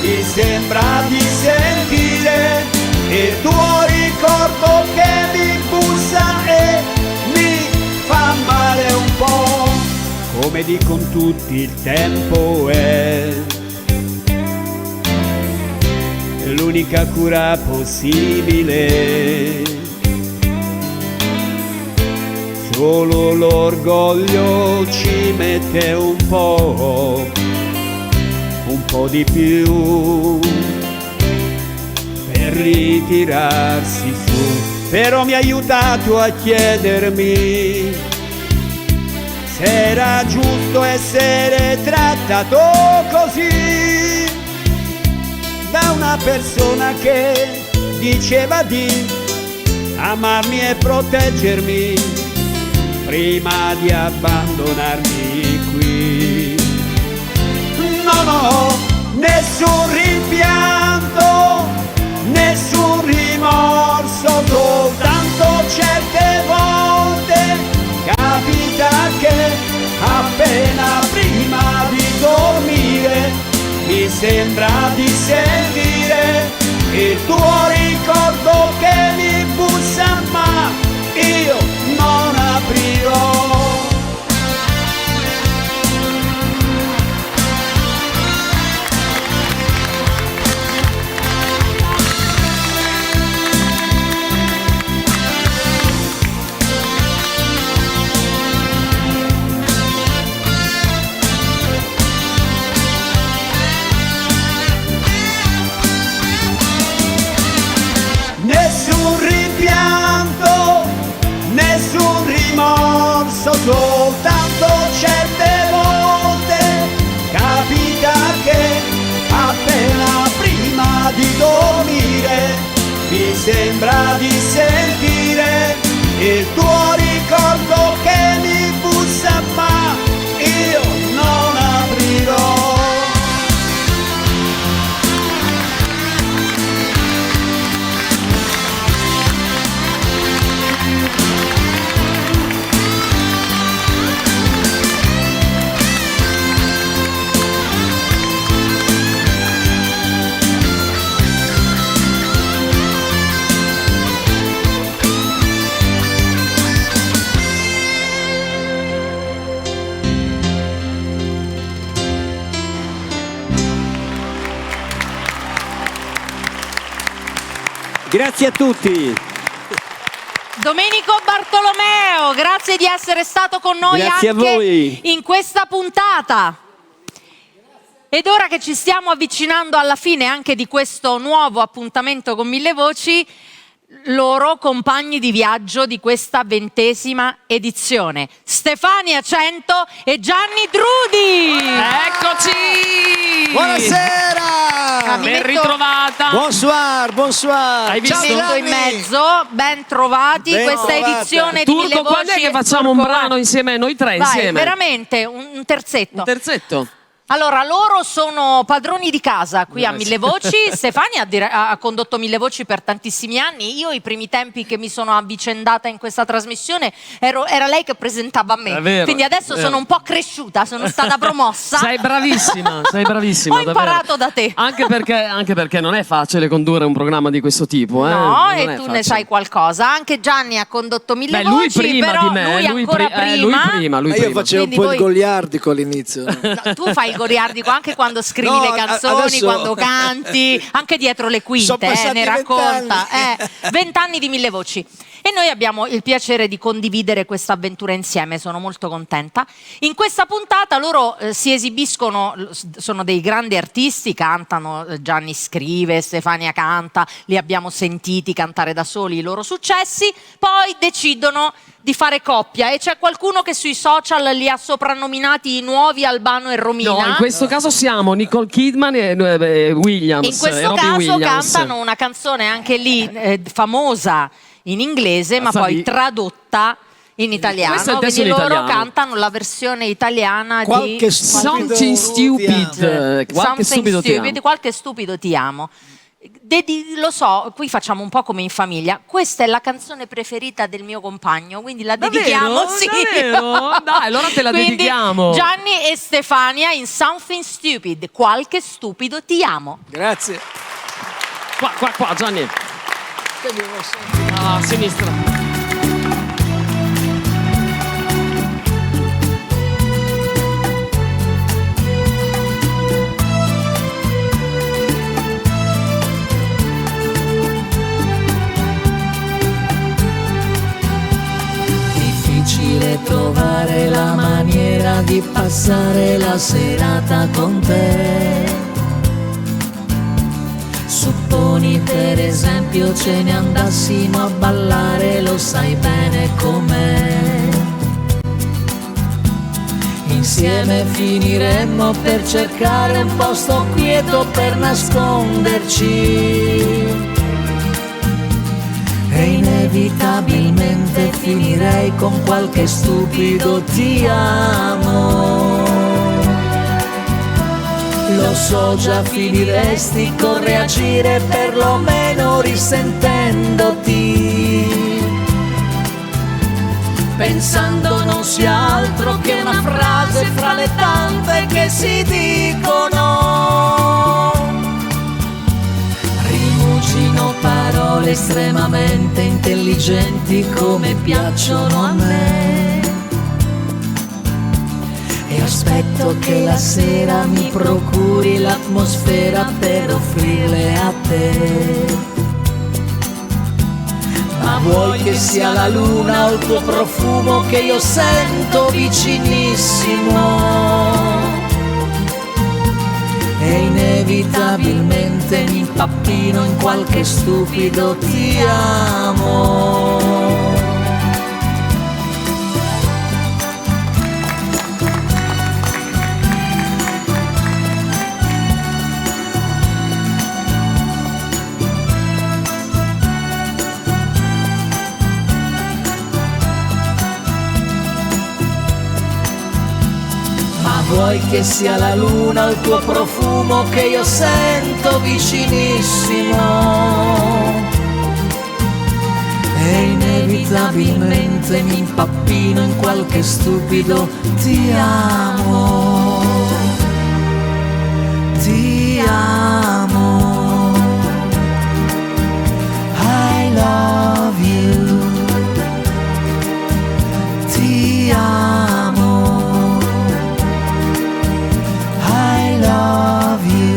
mi sembra di sentire il tuo ricordo che mi bussa e mi fa male un po'. Come dicono tutti, il tempo è l'unica cura possibile. Solo l'orgoglio ci mette un po' di più per ritirarsi su. Però mi ha aiutato a chiedermi se era giusto essere trattato così da una persona che diceva di amarmi e proteggermi prima di abbandonarmi qui. Non ho nessun rimpianto, nessun rimorso, soltanto certe volte capita che appena prima di dormire mi sembra di sentire il tuo ricordo che mi bussa, ma io non aprirò. soltanto certe volte capita che appena prima di dormire mi sembra di sentire il tuo ricordo che mi bussa, ma io non aprirò. Grazie a tutti. Domenico Bartolomeo, grazie di essere stato con noi Grazie anche a voi. in questa puntata. Ed ora che ci stiamo avvicinando alla fine anche di questo nuovo appuntamento con Mille Voci, loro compagni di viaggio di questa 20ª edizione, Stefania Cento e Gianni Drudi. Eccoci! Buonasera! Ben ritrovata! Bonsoir! Hai visto? Mi metto in mezzo, ben trovati, questa edizione di Mille Turco, Voci. quando è che facciamo un brano insieme, noi tre Vai, insieme? veramente, un terzetto. Un terzetto? Allora, loro sono padroni di casa qui a Mille Voci. Stefania ha condotto Mille Voci per tantissimi anni. Io i primi tempi che mi sono avvicendata in questa trasmissione era lei che presentava a me. È vero, quindi adesso è vero. sono un po' cresciuta, sono stata promossa. Sei bravissima, sei bravissima. Ho imparato da te. Anche perché non è facile condurre un programma di questo tipo. No, Non e è tu facile. ne sai qualcosa. Anche Gianni ha condotto Mille Beh, lui Voci, prima però di me, lui ancora prima. lui Io prima. facevo un Quindi po' voi- il goliardico all'inizio. No, tu fai il goliardico anche quando scrivi No, le canzoni, adesso- quando canti, anche dietro le Sono quinte, passati ne 20 racconta. anni. 20 anni di Mille Voci. E noi abbiamo il piacere di condividere questa avventura insieme, sono molto contenta. In questa puntata loro si esibiscono, sono dei grandi artisti, cantano, Gianni scrive, Stefania canta, li abbiamo sentiti cantare da soli i loro successi, poi decidono di fare coppia e c'è qualcuno che sui social li ha soprannominati i nuovi Albano e Romina. No, in questo caso siamo Nicole Kidman e Williams. In questo Robbie caso Williams. cantano una canzone anche lì famosa in inglese, ma poi Sabi- tradotta in italiano. Questo è il testo Quindi in loro italiano. cantano la versione italiana Qualche di Something Stupid. Qualche Something stupido ti amo. Stupid, qualche stupido ti amo. Lo so, qui facciamo un po' come in famiglia. Questa è la canzone preferita del mio compagno, quindi la dedichiamo. Davvero? Sì. Davvero? Dai, allora te la Quindi, dedichiamo. Gianni e Stefania in Something Stupid, qualche stupido ti amo. Grazie. Qua, Gianni. A sinistra. Difficile trovare la maniera di passare la serata con te. Supponi per esempio ce ne andassimo a ballare, lo sai bene com'è. Insieme finiremmo per cercare un posto quieto per nasconderci. E inevitabilmente finirei con qualche stupido ti amo. Lo so già finiresti con reagire perlomeno risentendoti, pensando non sia altro che una frase fra le tante che si dicono. Rimucino parole estremamente intelligenti come piacciono a me, e aspetto che la sera mi procuri l'atmosfera per offrirle a te. Ma vuoi che sia la luna o il tuo profumo che io sento vicinissimo, e inevitabilmente mi impappino in qualche stupido ti amo. vuoi che sia la luna o il tuo profumo che io sento vicinissimo. E inevitabilmente mi impappino in qualche stupido ti amo, ti amo, I love you, ti amo, I love you.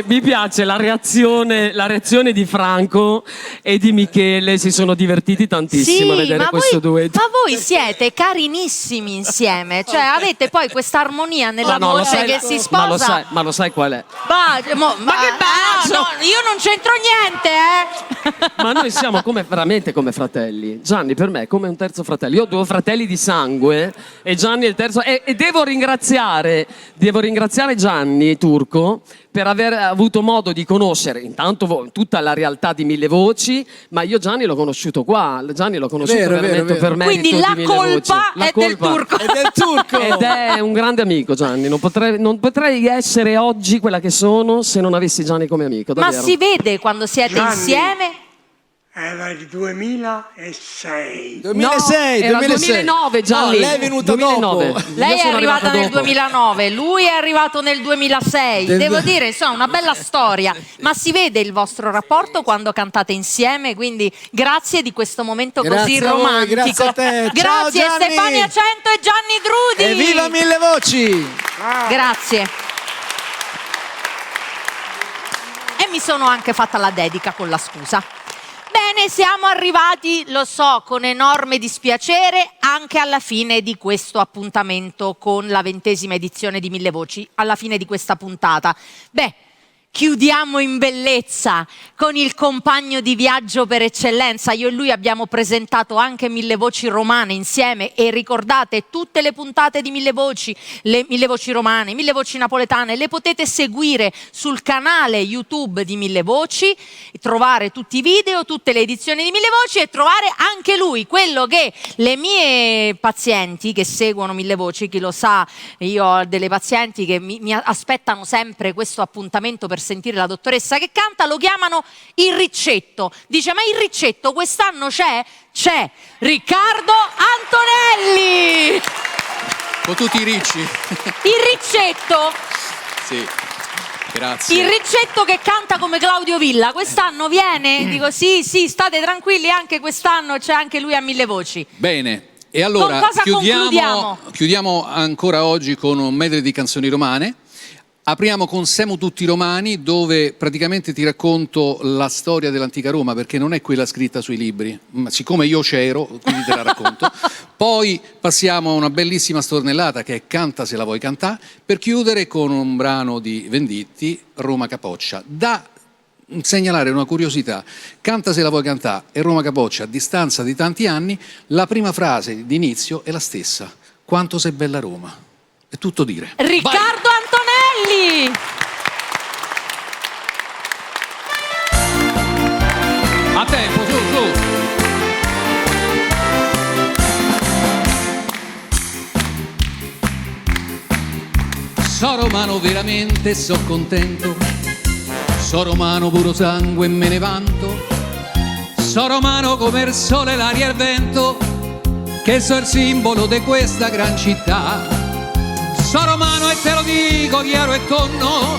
Mi piace la reazione di Franco e di Michele, si sono divertiti tantissimo a vedere questo duetto. Ma voi siete carinissimi insieme, cioè avete poi questa armonia nella voce che si sposa. Ma lo sai qual è? Ma che bacio! No, io non c'entro niente, Ma noi siamo veramente come fratelli. Gianni per me è come un terzo fratello. Io ho 2 fratelli di sangue e Gianni è il terzo. E devo ringraziare Gianni Turco per aver avuto modo di conoscere intanto tutta la realtà di Mille Voci, ma io Gianni l'ho conosciuto qua. Gianni l'ho conosciuto veramente per me. Quindi la colpa è del Turco. Ed è un grande amico Gianni. Non potrei essere oggi quella che sono se non avessi Gianni come amico. Davvero. Ma si vede quando siete insieme? Era il 2006. 2006, era il 2009 Gianni. No, lei è venuta dopo. Lei è arrivata nel 2009, lui è arrivato nel 2006. Devo dire, insomma, una bella storia. Ma si vede il vostro rapporto quando cantate insieme, quindi grazie di questo momento così romantico. Grazie a te. Grazie Ciao, Gianni. Stefania Cento e Gianni Drudi. Evviva Mille Voci. Grazie. E mi sono anche fatta la dedica con la scusa. Bene, siamo arrivati, lo so, con enorme dispiacere, anche alla fine di questo appuntamento con la 20ª edizione di Mille Voci, alla fine di questa puntata. Beh, chiudiamo in bellezza con il compagno di viaggio per eccellenza. Io e lui abbiamo presentato anche Mille Voci Romane insieme e ricordate tutte le puntate di Mille Voci, le Mille Voci Romane, Mille Voci Napoletane, le potete seguire sul canale YouTube di Mille Voci, trovare tutti i video, tutte le edizioni di Mille Voci e trovare anche lui, quello che le mie pazienti che seguono Mille Voci, chi lo sa, io ho delle pazienti che mi aspettano sempre questo appuntamento per sentire la dottoressa che canta, lo chiamano il Riccetto. Dice, ma il Riccetto quest'anno c'è? C'è Riccardo Antonelli! Con tutti i ricci. Il Riccetto? Sì, grazie. Il Riccetto che canta come Claudio Villa, quest'anno viene? Dico sì, state tranquilli, anche quest'anno c'è anche lui a Mille Voci. Bene, e allora con cosa chiudiamo ancora oggi con un medley di canzoni romane. Apriamo con Siamo tutti romani, dove praticamente ti racconto la storia dell'antica Roma, perché non è quella scritta sui libri, ma siccome io c'ero, quindi te la racconto. Poi passiamo a una bellissima stornellata che è Canta se la vuoi cantà, per chiudere con un brano di Venditti, Roma Capoccia. Da segnalare una curiosità: Canta se la vuoi cantà e Roma Capoccia, a distanza di tanti anni, la prima frase di inizio è la stessa: quanto sei bella Roma. È tutto dire. Riccardo Antonelli! A tempo, su. So romano veramente, so contento. So romano puro sangue e me ne vanto. So romano come il sole, l'aria e il vento, che so il simbolo di questa gran città. So romano e te lo dico chiaro e tonno,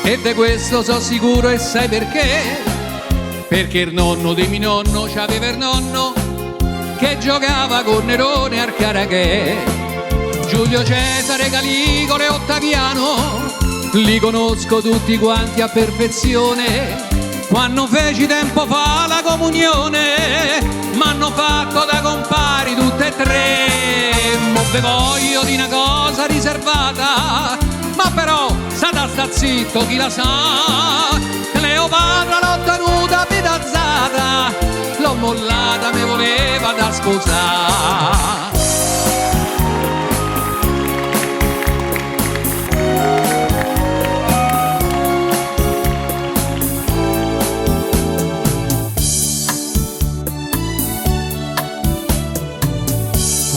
e di questo so sicuro, e sai perché? Perché il nonno di mio nonno c'aveva il nonno che giocava con Nerone al Caraghe. Giulio Cesare, Caligula e Ottaviano li conosco tutti quanti a perfezione. Quando feci tempo fa la comunione m'hanno fatto da compari tutte e tre. ve voglio di una cosa riservata, ma però sta zitto, chi la sa. Cleopatra l'ho tenuta fidanzata, l'ho mollata, me voleva da sposare.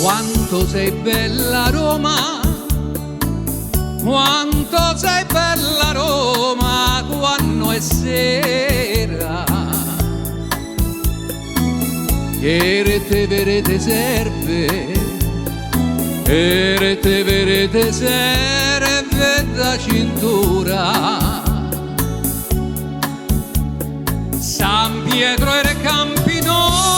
Quanto sei bella Roma, quanto sei bella Roma, quando è sera. Erete verete serve, erete verete serve da cintura. San Pietro era Campino,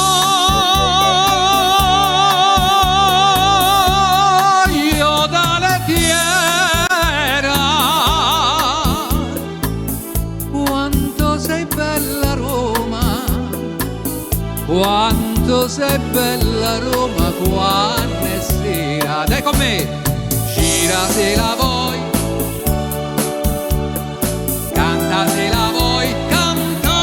quanto sei bella Roma, quando è sera. Dai con me! Gira se la vuoi, canta se la vuoi, canta.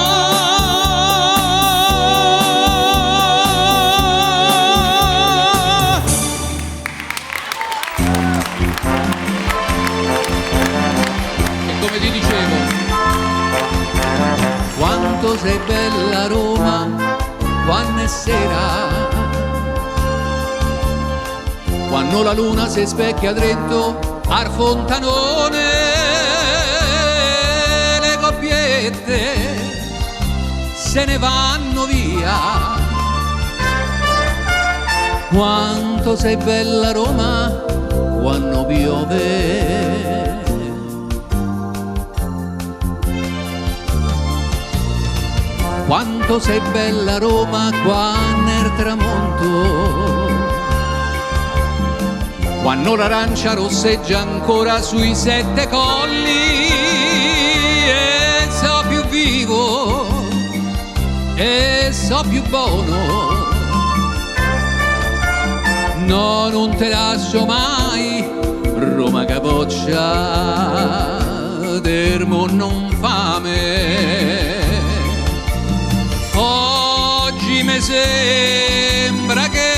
E come ti dicevo, quanto sei bella Roma, quando è sera, quando la luna si specchia dritto al fontanone, le coppiette se ne vanno via. Quanto sei bella Roma, quando piove. Quanto sei bella Roma, quando è il tramonto, quando l'arancia rosseggia ancora sui 7 colli, e so più vivo, e so più buono. No, non te lascio mai, Roma capoccia, dermo non fame. Oggi mi sembra che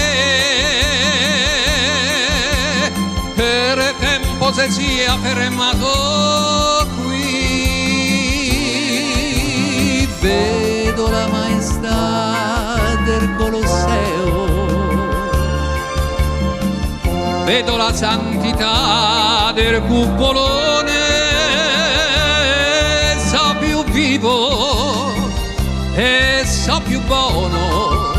per tempo si sia fermato qui. Vedo la maestà del Colosseo, vedo la santità del cupolone, so più vivo e so più buono.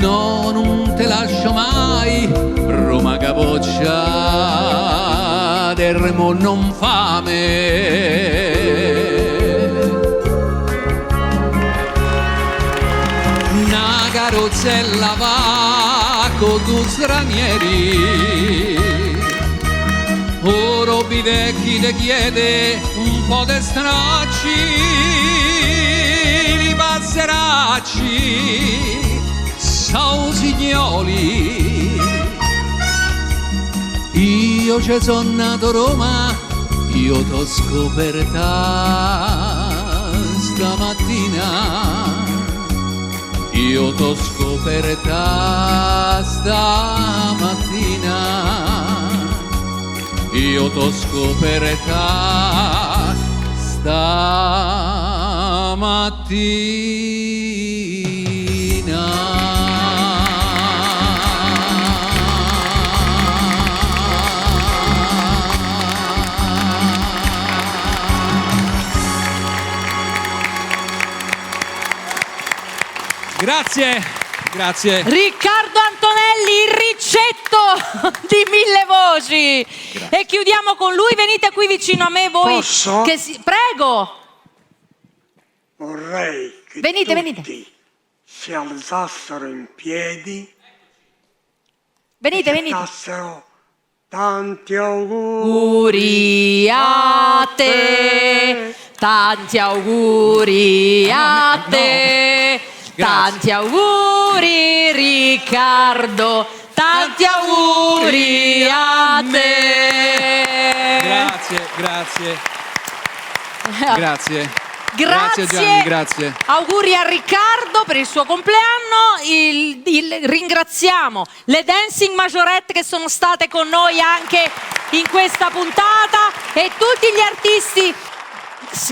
No, non te lascio mai, Roma capoccia, del remo non fame. Una carrozzella va con due stranieri, ora i vecchi te chiede un po' di stracci, i passeracci, so signori. Io ci sono nato a Roma, io t'ho scoperta stamattina, io t'ho scoperta stamattina, io t'ho scoperta stamattina. Grazie, grazie. Riccardo Antonelli, il ricetto di Mille Voci. Grazie. E chiudiamo con lui. Venite qui vicino a me voi. Posso? Prego. Vorrei che tutti si alzassero in piedi. Venite. Cantassero tanti auguri a te, tanti auguri a te. Tanti auguri Riccardo, Tanti auguri a te. Grazie, grazie. Grazie. Grazie Gianni, grazie. Auguri a Riccardo per il suo compleanno. Ringraziamo le Dancing Majorette che sono state con noi anche in questa puntata e tutti gli artisti.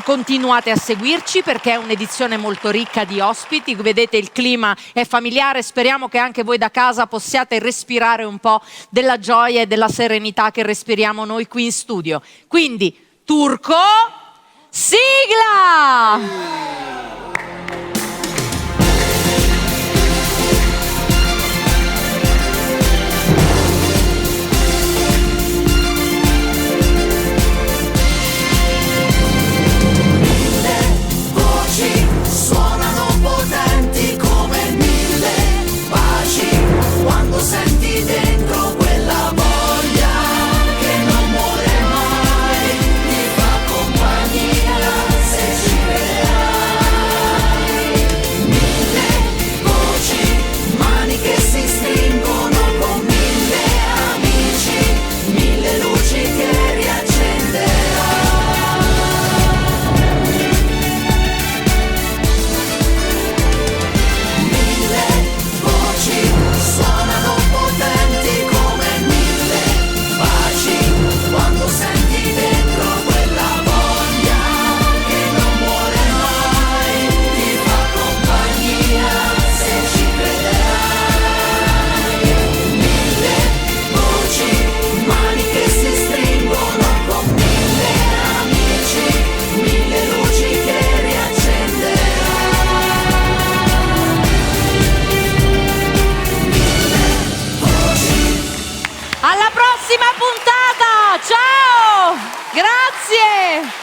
Continuate a seguirci perché è un'edizione molto ricca di ospiti. Vedete, il clima è familiare. Speriamo che anche voi da casa possiate respirare un po' della gioia e della serenità che respiriamo noi qui in studio. Quindi, Turco, sigla! Suonano potenti come 1000 baci quando senti dentro quella voglia che non muore mai, ti fa compagnia se ci vedrai. 1000 voci, mani che si stringono con 1000 amici, 1000 luci che riaccenderai. Suonano potenti come 1000 baci quando senti dentro quella voglia che non muore mai, ti fa compagnia se ci crederai. 1000 voci, mani che si stringono con 1000 amici, 1000 luci che riaccenderai. Alla prossima puntata! Ciao! Grazie!